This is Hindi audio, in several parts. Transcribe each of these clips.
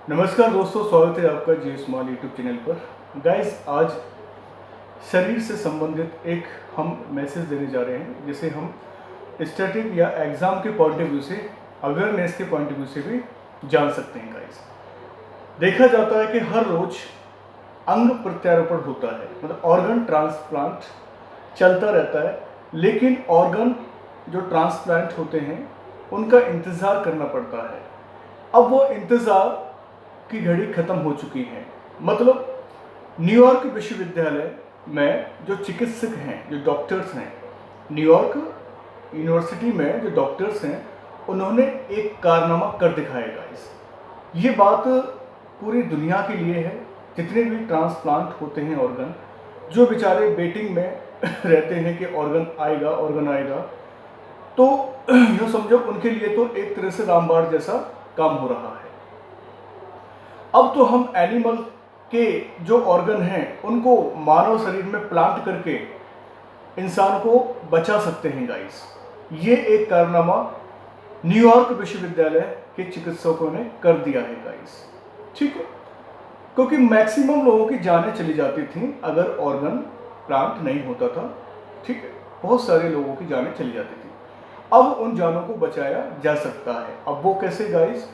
नमस्कार दोस्तों, स्वागत है आपका जी स्मॉल यूट्यूब चैनल पर। गाइस, आज शरीर से संबंधित एक हम मैसेज देने जा रहे हैं, जिसे हम स्टैटिक या एग्ज़ाम के पॉइंट ऑफ व्यू से, अवेयरनेस के पॉइंट ऑफ व्यू से भी जान सकते हैं। गाइस, देखा जाता है कि हर रोज अंग प्रत्यारोपण होता है, मतलब ऑर्गन ट्रांसप्लांट चलता रहता है। लेकिन ऑर्गन जो ट्रांसप्लांट होते हैं उनका इंतज़ार करना पड़ता है। अब वो इंतज़ार की घड़ी खत्म हो चुकी है। मतलब न्यूयॉर्क विश्वविद्यालय में जो चिकित्सक हैं, जो डॉक्टर्स हैं, न्यूयॉर्क यूनिवर्सिटी में जो डॉक्टर्स हैं, उन्होंने एक कारनामा कर दिखाया गाइस। ये बात पूरी दुनिया के लिए है। जितने भी ट्रांसप्लांट होते हैं ऑर्गन, जो बेचारे वेटिंग में रहते हैं कि ऑर्गन आएगा, तो यूँ समझो उनके लिए तो एक तरह से रामबाण जैसा काम हो रहा है। अब तो हम एनिमल के जो ऑर्गन हैं उनको मानव शरीर में प्लांट करके इंसान को बचा सकते हैं गाइस। ये एक कारनामा न्यूयॉर्क विश्वविद्यालय के चिकित्सकों ने कर दिया है गाइस। ठीक है, क्योंकि मैक्सिमम लोगों की जानें चली जाती थी अगर ऑर्गन प्लांट नहीं होता था। ठीक है, बहुत सारे लोगों की जानें चली जाती थी। अब उन जानों को बचाया जा सकता है। अब वो कैसे गाइस?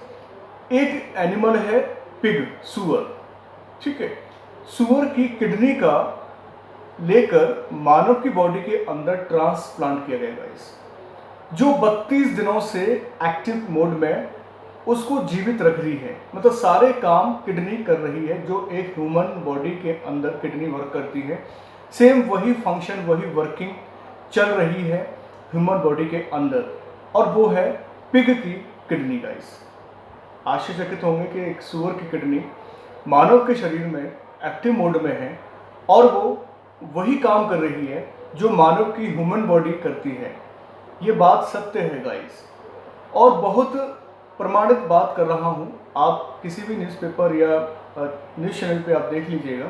एक एनिमल है पिग, सुअर। ठीक है, सुअर की किडनी का लेकर मानव की बॉडी के अंदर ट्रांसप्लांट किया गया गाइस, जो 32 दिनों से एक्टिव मोड में उसको जीवित रख रही है। मतलब सारे काम किडनी कर रही है, जो एक ह्यूमन बॉडी के अंदर किडनी वर्क करती है। सेम वही फंक्शन, वही वर्किंग चल रही है ह्यूमन बॉडी के अंदर, और वो है पिग की किडनी गाइस। आश्चर्यचकित होंगे कि एक सूअर की किडनी मानव के शरीर में एक्टिव मोड में है, और वो वही काम कर रही है जो मानव की ह्यूमन बॉडी करती है। ये बात सत्य है गाइस, और बहुत प्रमाणित बात कर रहा हूँ। आप किसी भी न्यूज़पेपर या न्यूज़ चैनल पे आप देख लीजिएगा,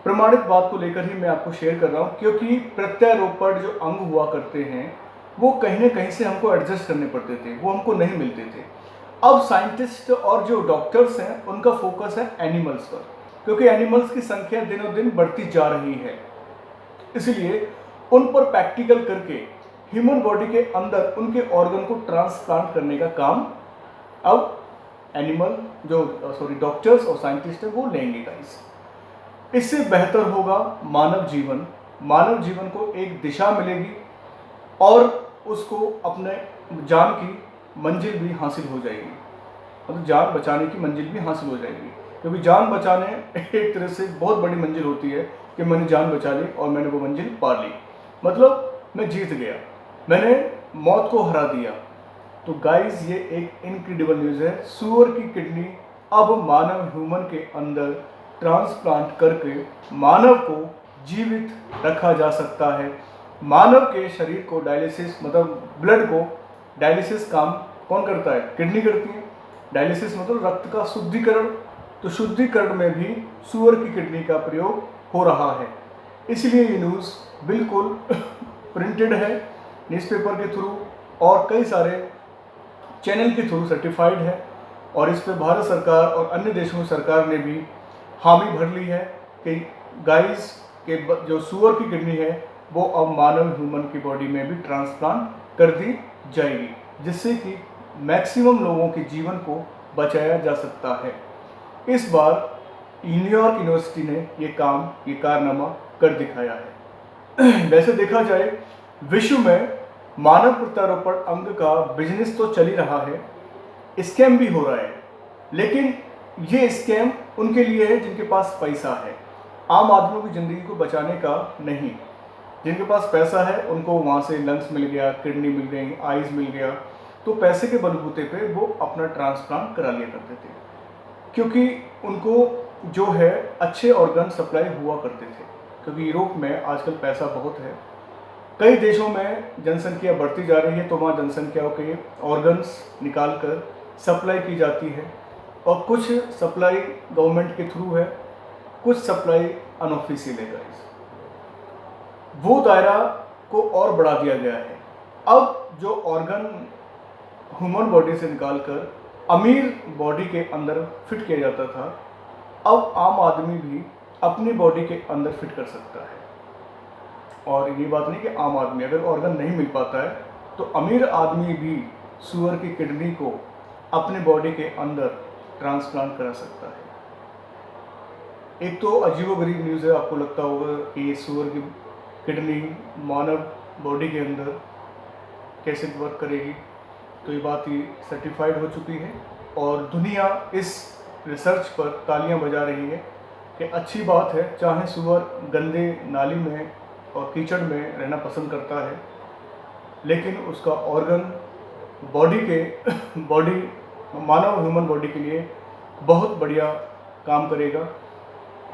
प्रमाणित बात को लेकर ही मैं आपको शेयर कर रहा हूँ। क्योंकि प्रत्यारोपण जो अंग हुआ करते हैं वो कहीं ना कहीं से हमको एडजस्ट करने पड़ते थे, वो हमको नहीं मिलते थे। अब साइंटिस्ट और जो डॉक्टर्स हैं उनका फोकस है एनिमल्स पर, क्योंकि एनिमल्स की संख्या दिनों दिन बढ़ती जा रही है। इसलिए उन पर प्रैक्टिकल करके ह्यूमन बॉडी के अंदर उनके ऑर्गन को ट्रांसप्लांट करने का काम अब एनिमल डॉक्टर्स और साइंटिस्ट हैं वो लेंगे गाइस। इससे बेहतर होगा मानव जीवन। मानव जीवन को एक दिशा मिलेगी और उसको अपने जान की मंजिल भी हासिल हो जाएगी, मतलब जान बचाने की मंजिल भी हासिल हो जाएगी। क्योंकि जान बचाने एक तरह से बहुत बड़ी मंजिल होती है कि मैंने जान बचा ली और मैंने वो मंजिल पा ली, मतलब मैं जीत गया, मैंने मौत को हरा दिया। तो गाइस, ये एक इनक्रेडिबल न्यूज़ है। सूअर की किडनी अब मानव ह्यूमन के अंदर ट्रांसप्लांट करके मानव को जीवित रखा जा सकता है। मानव के शरीर को डायलिसिस, मतलब ब्लड को डायलिसिस काम कौन करता है? किडनी करती है। डायलिसिस मतलब रक्त का शुद्धिकरण। तो शुद्धिकरण में भी सूअर की किडनी का प्रयोग हो रहा है। इसलिए ये न्यूज़ बिल्कुल प्रिंटेड है न्यूज़पेपर के थ्रू और कई सारे चैनल के थ्रू सर्टिफाइड है, और इस पर भारत सरकार और अन्य देशों की सरकार ने भी हामी भर ली है कि गाइस के जो सूअर की किडनी है वो अब मानव ह्यूमन की बॉडी में भी ट्रांसप्लांट कर दी जाएगी, जिससे कि मैक्सिमम लोगों के जीवन को बचाया जा सकता है। इस बार न्यूयॉर्क यूनिवर्सिटी ने ये कारनामा कर दिखाया है। वैसे देखा जाए, विश्व में मानव प्रत्यारोपण अंग का बिजनेस तो चल ही रहा है, स्कैम भी हो रहा है। लेकिन ये स्कैम उनके लिए है जिनके पास पैसा है, आम आदमियों की ज़िंदगी को बचाने का नहीं। जिनके पास पैसा है उनको वहाँ से लंग्स मिल गया, किडनी मिल गई, आइज़ मिल गया, तो पैसे के बलबूते पे वो अपना ट्रांसप्लांट करा लिया करते थे, क्योंकि उनको जो है अच्छे ऑर्गन सप्लाई हुआ करते थे। क्योंकि यूरोप में आजकल पैसा बहुत है, कई देशों में जनसंख्या बढ़ती जा रही है, तो वहाँ जनसंख्या के ऑर्गन्स निकाल कर सप्लाई की जाती है। और कुछ सप्लाई गवर्नमेंट के थ्रू है, कुछ सप्लाई अनऑफिशियल है गाइस। वो दायरा को और बढ़ा दिया गया है। अब जो ऑर्गन ह्यूमन बॉडी से निकाल कर अमीर बॉडी के अंदर फिट किया जाता था, अब आम आदमी भी अपनी बॉडी के अंदर फिट कर सकता है। और ये बात नहीं कि आम आदमी, अगर ऑर्गन नहीं मिल पाता है तो अमीर आदमी भी सूअर की किडनी को अपने बॉडी के अंदर ट्रांसप्लांट करा सकता है। एक तो अजीबोगरीब न्यूज़ है, आपको लगता होगा कि ये सूअर की किडनी मानव बॉडी के अंदर कैसे वर्क करेगी, तो ये बात ही सर्टिफाइड हो चुकी है और दुनिया इस रिसर्च पर तालियां बजा रही है कि अच्छी बात है। चाहे सूअर गंदे नाली में और कीचड़ में रहना पसंद करता है, लेकिन उसका ऑर्गन बॉडी मानव ह्यूमन बॉडी के लिए बहुत बढ़िया काम करेगा।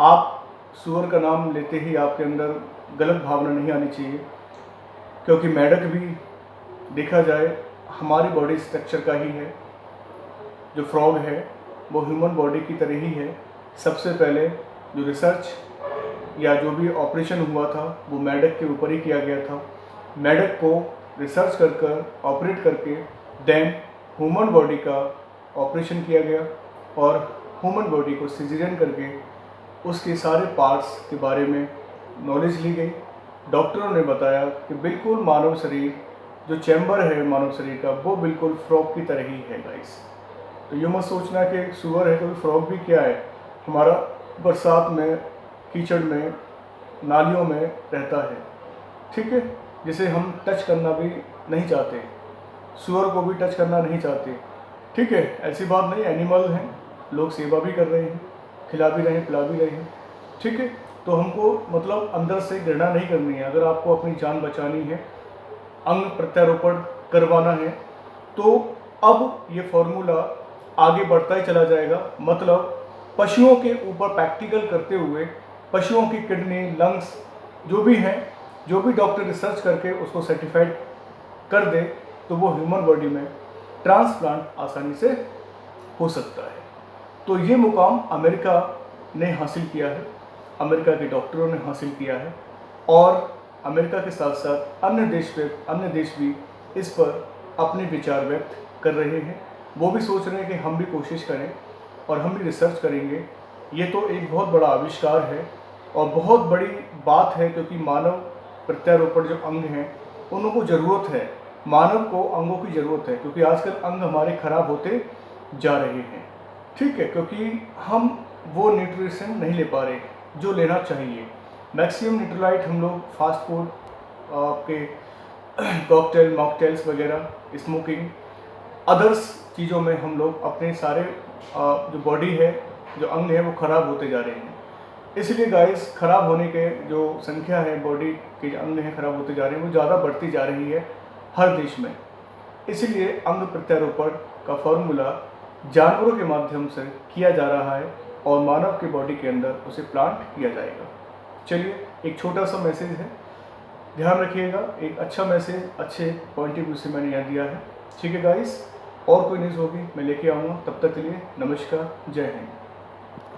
आप सूअर का नाम लेते ही आपके अंदर गलत भावना नहीं आनी चाहिए, क्योंकि मेढक भी देखा जाए हमारी बॉडी स्ट्रक्चर का ही है। जो फ्रॉग है वो ह्यूमन बॉडी की तरह ही है। सबसे पहले जो रिसर्च या जो भी ऑपरेशन हुआ था वो मेढक के ऊपर ही किया गया था। मेढक को रिसर्च कर ऑपरेट करके देन ह्यूमन बॉडी का ऑपरेशन किया गया और ह्यूमन बॉडी को सिजेरियन करके उसके सारे पार्ट्स के बारे में नॉलेज ली गई। डॉक्टरों ने बताया कि बिल्कुल मानव शरीर, जो चैम्बर है मानव शरीर का, वो बिल्कुल फ्रॉग की तरह ही है गाइस। तो ये मत सोचना कि सूअर है तो फ्रॉग भी क्या है, हमारा बरसात में, कीचड़ में, नालियों में रहता है, ठीक है, जिसे हम टच करना भी नहीं चाहते, सूअर को भी टच करना नहीं चाहते, ठीक है। ऐसी बात नहीं, एनिमल हैं, लोग सेवा भी कर रहे हैं, खिला भी रहे हैं, पिला भी रहे हैं, ठीक है। तो हमको मतलब अंदर से घृणा नहीं करनी है। अगर आपको अपनी जान बचानी है, अंग प्रत्यारोपण करवाना है, तो अब ये फॉर्मूला आगे बढ़ता ही चला जाएगा। मतलब पशुओं के ऊपर प्रैक्टिकल करते हुए पशुओं की किडनी, लंग्स जो भी हैं, जो भी डॉक्टर रिसर्च करके उसको सर्टिफाइड कर दे, तो वो ह्यूमन बॉडी में ट्रांसप्लांट आसानी से हो सकता है। तो ये मुकाम अमेरिका ने हासिल किया है, अमेरिका के डॉक्टरों ने हासिल किया है और अमेरिका के साथ साथ अन्य देश भी इस पर अपने विचार व्यक्त कर रहे हैं। वो भी सोच रहे हैं कि हम भी कोशिश करें और हम भी रिसर्च करेंगे। ये तो एक बहुत बड़ा आविष्कार है और बहुत बड़ी बात है, क्योंकि मानव प्रत्यारोपण जो अंग हैं उनको ज़रूरत है, मानव को अंगों की ज़रूरत है, क्योंकि आजकल अंग हमारे खराब होते जा रहे हैं, ठीक है, क्योंकि हम वो न्यूट्रिशन नहीं ले पा रहे जो लेना चाहिए। मैक्सिमम न्यूट्रोलाइट हम लोग फास्ट फूड, आपके मॉकटेल्स वगैरह, स्मोकिंग, अदर्स चीज़ों में हम लोग अपने सारे जो बॉडी है, जो अंग है, वो ख़राब होते जा रहे हैं। इसलिए गाइस, ख़राब होने के जो संख्या है, बॉडी के जो अंग हैं ख़राब होते जा रहे हैं, वो ज़्यादा बढ़ती जा रही है हर देश में। इसलिए अंग प्रत्यारोपण का फॉर्मूला जानवरों के माध्यम से किया जा रहा है और मानव की बॉडी के अंदर उसे प्लांट किया जाएगा। चलिए, एक छोटा सा मैसेज है, ध्यान रखिएगा। एक अच्छा मैसेज, अच्छे पॉइंट ऑफ व्यू से मैंने यहाँ दिया है, ठीक है गाइस। और कोई न्यूज़ होगी मैं लेके आऊँगा, तब तक के लिए नमस्कार, जय हिंद।